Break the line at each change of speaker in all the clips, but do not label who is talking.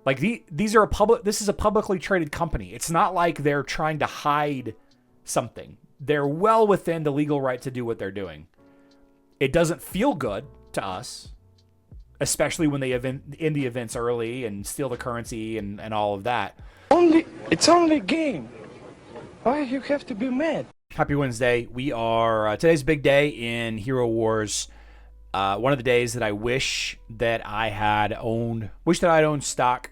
Like these are this is a publicly traded company. It's not like they're trying to hide something. They're well within the legal right to do what they're doing. It doesn't feel good to us, especially when they end the events early and steal the currency and all of that.
It's only a game. Why you have to be mad?
Happy Wednesday. We are today's a big day in Hero Wars. One of the days that I wish that I had owned stock.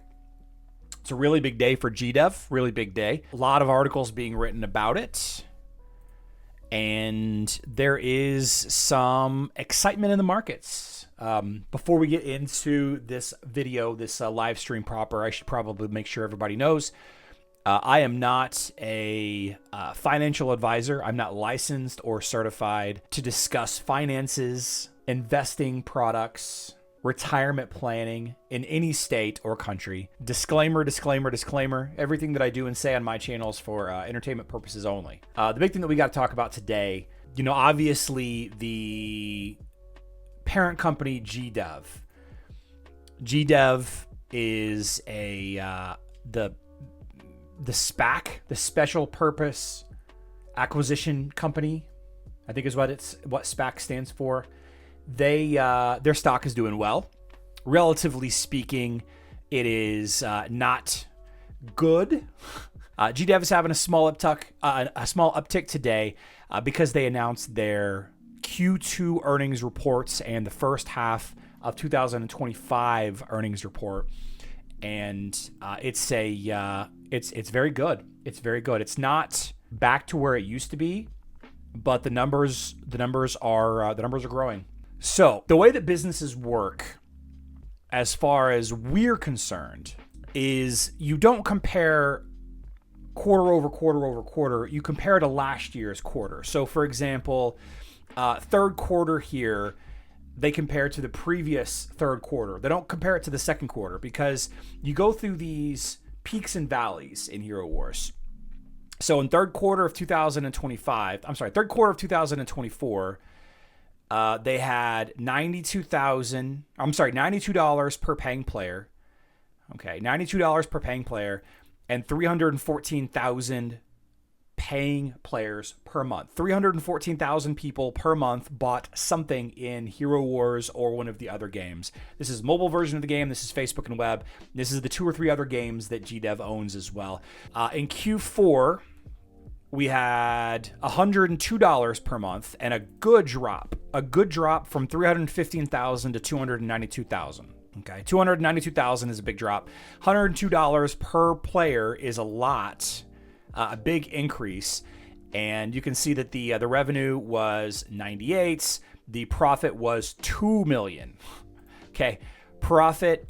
It's a really big day for GDev, really big day. A lot of articles being written about it. And there is some excitement in the markets. Before we get into this video, this live stream proper, I should probably make sure everybody knows I am not a financial advisor. I'm not licensed or certified to discuss finances, investing products, retirement planning in any state or country. Disclaimer, disclaimer, disclaimer. Everything that I do and say on my channel is for entertainment purposes only. The big thing that we got to talk about today, obviously the parent company GDev. GDev is the SPAC, the special purpose acquisition company, I think is what SPAC stands for. Their stock is doing well. Relatively speaking, it is not good. GDev is having a small uptick today because they announced their Q2 earnings reports and the first half of 2025 earnings report, and it's very good. It's very good. It's not back to where it used to be, but the numbers are growing. So the way that businesses work, as far as we're concerned, is you don't compare quarter over quarter over quarter. You compare to last year's quarter. So for example, third quarter here, they compare to the previous third quarter. They don't compare it to the second quarter because you go through these peaks and valleys in Hero Wars. So in third quarter of 2024, they had $92 per paying player. Okay, $92 per paying player and 314,000 paying players per month. 314,000 people per month bought something in Hero Wars or one of the other games. This is mobile version of the game. This is Facebook and web. This is the 2 or 3 other games that GDev owns as well. In Q4, we had $102 per month and a good drop from 315,000 to 292,000. Okay, 292,000 is a big drop. $102 per player is a lot, a big increase. And you can see that the revenue was 98. The profit was 2 million. Okay, profit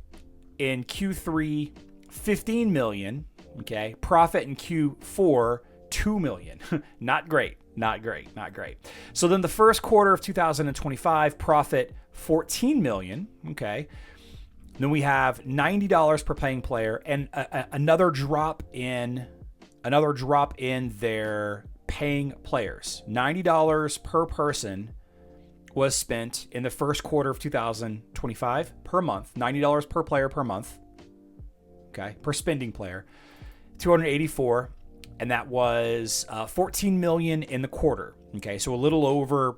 in Q3, 15 million. Okay, profit in Q4, 2 million. Not great. So then the first quarter of 2025, profit 14 million. Okay. Then we have $90 per paying player and another drop in their paying players. $90 per person was spent in the first quarter of 2025 per month. $90 per player per month. Okay, per spending player. 284. And that was 14 million in the quarter. Okay, so a little over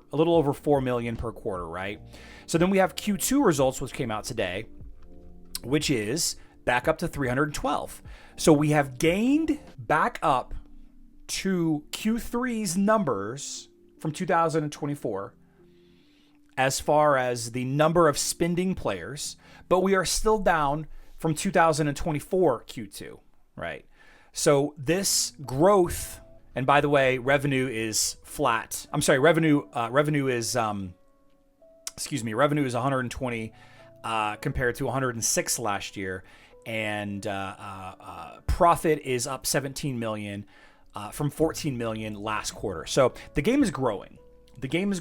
4 million per quarter, right? So then we have Q2 results, which came out today, which is back up to 312. So we have gained back up to Q3's numbers from 2024 as far as the number of spending players, but we are still down from 2024 Q2, right? So this growth, and by the way, revenue is flat. I'm sorry, revenue is 120 compared to 106 last year, and profit is up 17 million from 14 million last quarter. So the game is growing. The game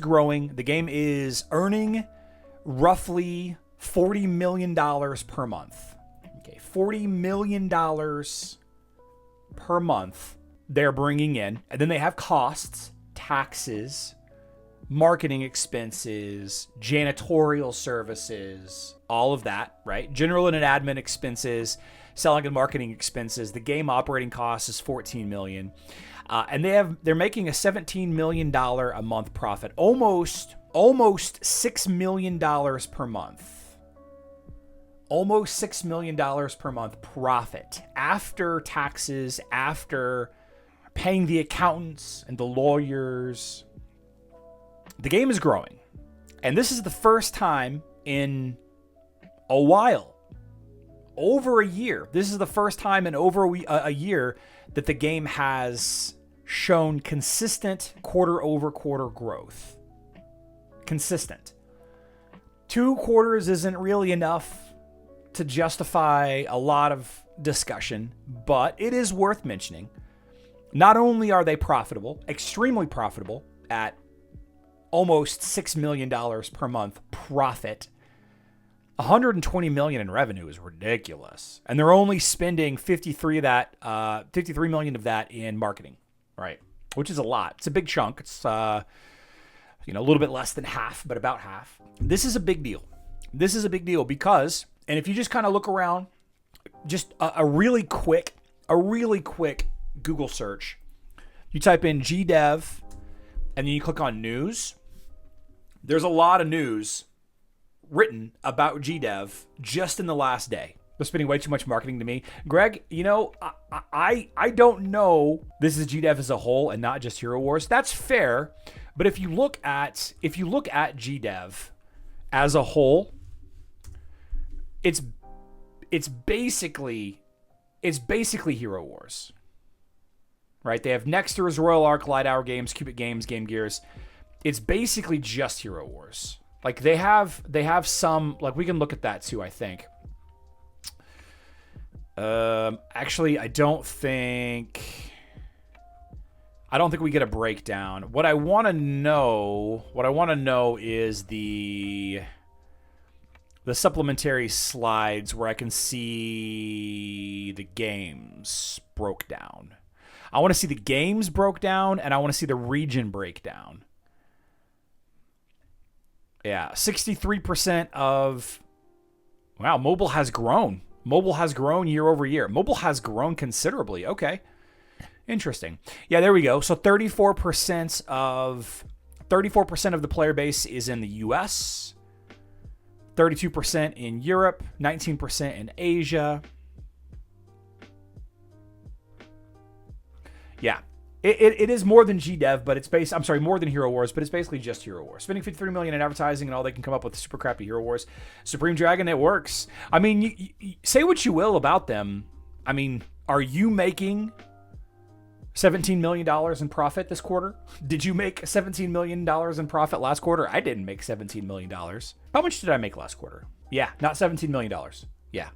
is earning roughly $40 million per month. Okay, $40 million per month they're bringing in, and then they have costs, taxes, marketing expenses, janitorial services, all of that, right? General and admin expenses. selling and marketing expenses. The game operating cost is $14 million. And they're making a $17 million a month profit, almost $6 million per month. Almost $6 million per month profit after taxes, after paying the accountants and the lawyers. The game is growing. And this is the first time in a while, over a year. This is the first time in over a year that the game has shown consistent quarter-over-quarter growth. Consistent. 2 quarters isn't really enough to justify a lot of discussion, but it is worth mentioning. Not only are they profitable, extremely profitable at almost $6 million per month profit, $120 million in revenue is ridiculous. And they're only spending 53 million of that in marketing, right? Which is a lot. It's a big chunk. It's a little bit less than half, but about half. This is a big deal. This is a big deal because, and if you just kind of look around, just a really quick Google search, you type in GDev and then you click on news. There's a lot of news written about GDev just in the last day. They're spending way too much marketing to me. Greg, I don't know. This is GDev as a whole and not just Hero Wars. That's fair. But if you look at GDev as a whole, it's basically Hero Wars, right? They have Nexters, Royal Arc, Light Hour Games, Cubic Games, Game Gears. It's basically just Hero Wars. Like they have some, like we can look at that too, I think. Actually, I don't think we get a breakdown. What I want to know is the supplementary slides where I can see the games broke down. I want to see the games broke down, and I want to see the region breakdown. Yeah, 63% of... Wow, mobile has grown. Mobile has grown year over year. Mobile has grown considerably. Okay. Interesting. Yeah, there we go. So 34% of the player base is in the US, 32% in Europe, 19% in Asia. Yeah. It is more than GDev, but it's more than Hero Wars, but it's basically just Hero Wars. Spending $53 million in advertising and all they can come up with super crappy Hero Wars. Supreme Dragon, it works. I mean, you say what you will about them. I mean, are you making $17 million in profit this quarter? Did you make $17 million in profit last quarter? I didn't make $17 million. How much did I make last quarter? Yeah, not $17 million. Yeah.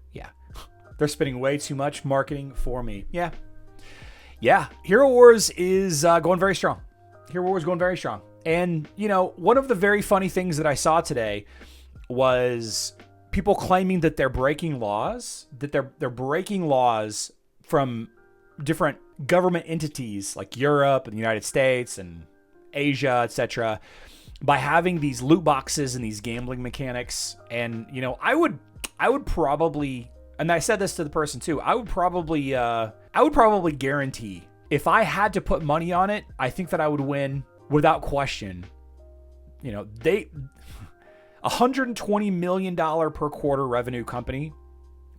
They're spending way too much marketing for me. Yeah, Hero Wars is going very strong. Hero Wars going very strong. And, one of the very funny things that I saw today was people claiming that they're breaking laws, that they're breaking laws from different government entities like Europe and the United States and Asia, etc., by having these loot boxes and these gambling mechanics. And, I would probably, and I said this to the person too, I would probably guarantee if I had to put money on it, I think that I would win without question. They $120 million per quarter revenue company,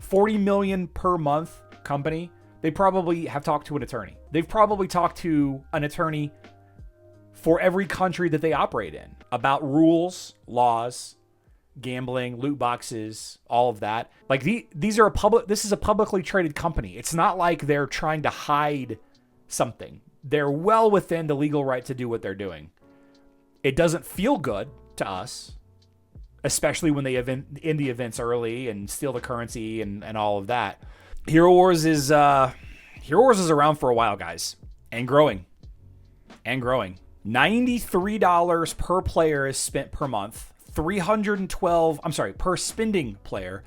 $40 million per month company. They probably have talked to an attorney. They've probably talked to an attorney for every country that they operate in about rules, laws, gambling, loot boxes, all of that. Like this is a publicly traded company. It's not like they're trying to hide something. They're well within the legal right to do what they're doing. It doesn't feel good to us, especially when they end the events early and steal the currency and all of that. Hero Wars is around for a while, guys, and growing. $93 per player is spent per month. Per spending player.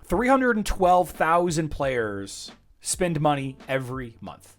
312,000 players spend money every month.